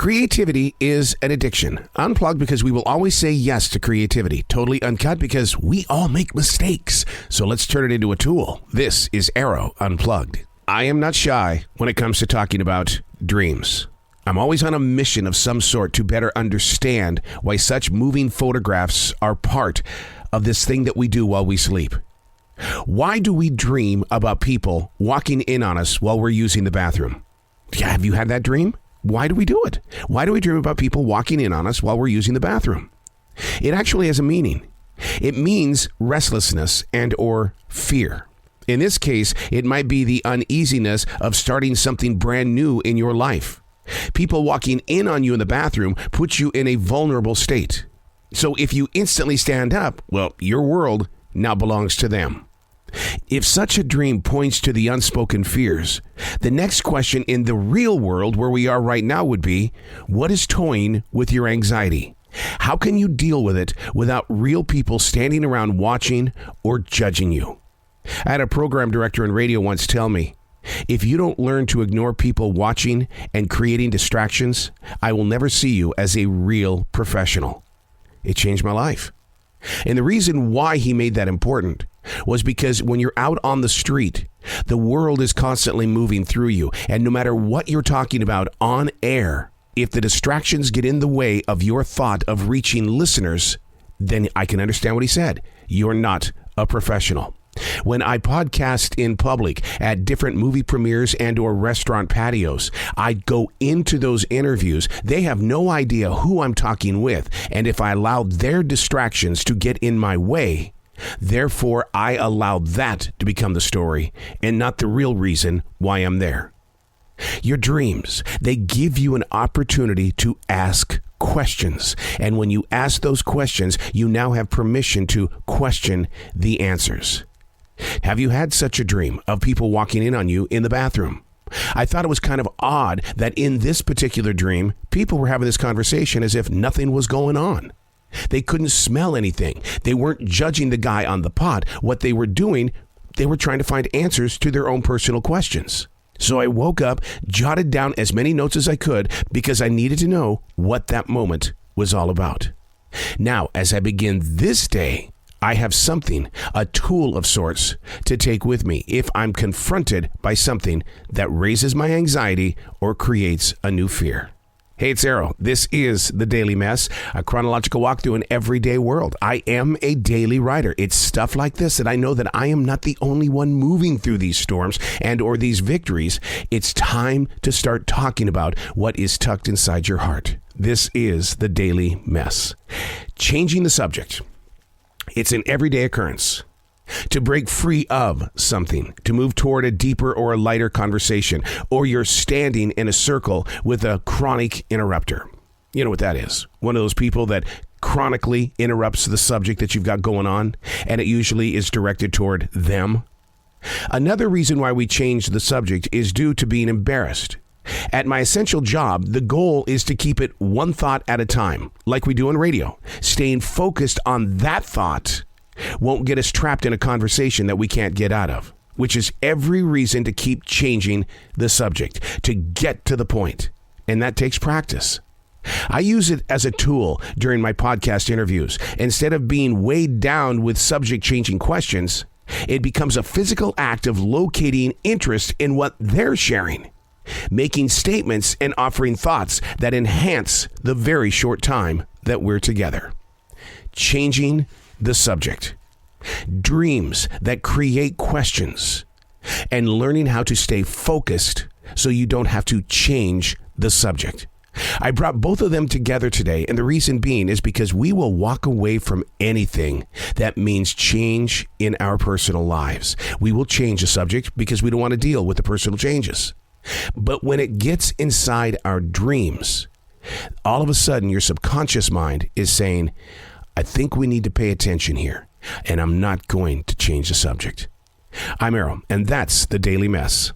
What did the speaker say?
Creativity is an addiction. Unplugged because we will always say yes to creativity. Totally uncut because we all make mistakes. So let's turn it into a tool. This is Arroe Unplugged. I am not shy when it comes to talking about dreams. I'm always on a mission of some sort to better understand why such moving photographs are part of this thing that we do while we sleep. Why do we dream about people walking in on us while we're using the bathroom? Have you had that dream? Why do we do it? Why do we dream about people walking in on us while we're using the bathroom? It actually has a meaning. It means restlessness and or fear. In this case, it might be the uneasiness of starting something brand new in your life. People walking in on you in the bathroom puts you in a vulnerable state. So if you instantly stand up, well, your world now belongs to them. If such a dream points to the unspoken fears, the next question in the real world where we are right now would be, what is toying with your anxiety? How can you deal with it without real people standing around watching or judging you? I had a program director in radio once tell me, if you don't learn to ignore people watching and creating distractions, I will never see you as a real professional. It changed my life. And the reason why he made that important was because when you're out on the street, the world is constantly moving through you. And no matter what you're talking about on air, if the distractions get in the way of your thought of reaching listeners, then I can understand what he said. You're not a professional. When I podcast in public at different movie premieres and or restaurant patios, I go into those interviews. They have no idea who I'm talking with. And if I allow their distractions to get in my way, therefore I allow that to become the story and not the real reason why I'm there. Your dreams, they give you an opportunity to ask questions. And when you ask those questions, you now have permission to question the answers. Have you had such a dream of people walking in on you in the bathroom? I thought it was kind of odd that in this particular dream, people were having this conversation as if nothing was going on. They couldn't smell anything. They weren't judging the guy on the pot. What they were doing, they were trying to find answers to their own personal questions. So I woke up, jotted down as many notes as I could because I needed to know what that moment was all about. Now, as I begin this day, I have something, a tool of sorts, to take with me if I'm confronted by something that raises my anxiety or creates a new fear. Hey, it's Arroe. This is The Daily Mess, a chronological walk through an everyday world. I am a daily writer. It's stuff like this that I know that I am not the only one moving through these storms and or these victories. It's time to start talking about what is tucked inside your heart. This is The Daily Mess. Changing the subject. It's an everyday occurrence. To break free of something, to move toward a deeper or a lighter conversation, or you're standing in a circle with a chronic interrupter. You know what that is. One of those people that chronically interrupts the subject that you've got going on, and it usually is directed toward them. Another reason why we change the subject is due to being embarrassed. At my essential job, the goal is to keep it one thought at a time, like we do on radio. Staying focused on that thought won't get us trapped in a conversation that we can't get out of, which is every reason to keep changing the subject, to get to the point. And that takes practice. I use it as a tool during my podcast interviews. Instead of being weighed down with subject-changing questions, it becomes a physical act of locating interest in what they're sharing, making statements and offering thoughts that enhance the very short time that we're together. Changing the subject. Dreams that create questions. And learning how to stay focused so you don't have to change the subject. I brought both of them together today, and the reason being is because we will walk away from anything that means change in our personal lives. We will change the subject because we don't want to deal with the personal changes. But when it gets inside our dreams, all of a sudden your subconscious mind is saying, I think we need to pay attention here, and I'm not going to change the subject. I'm Arroe, and that's The Daily Mess.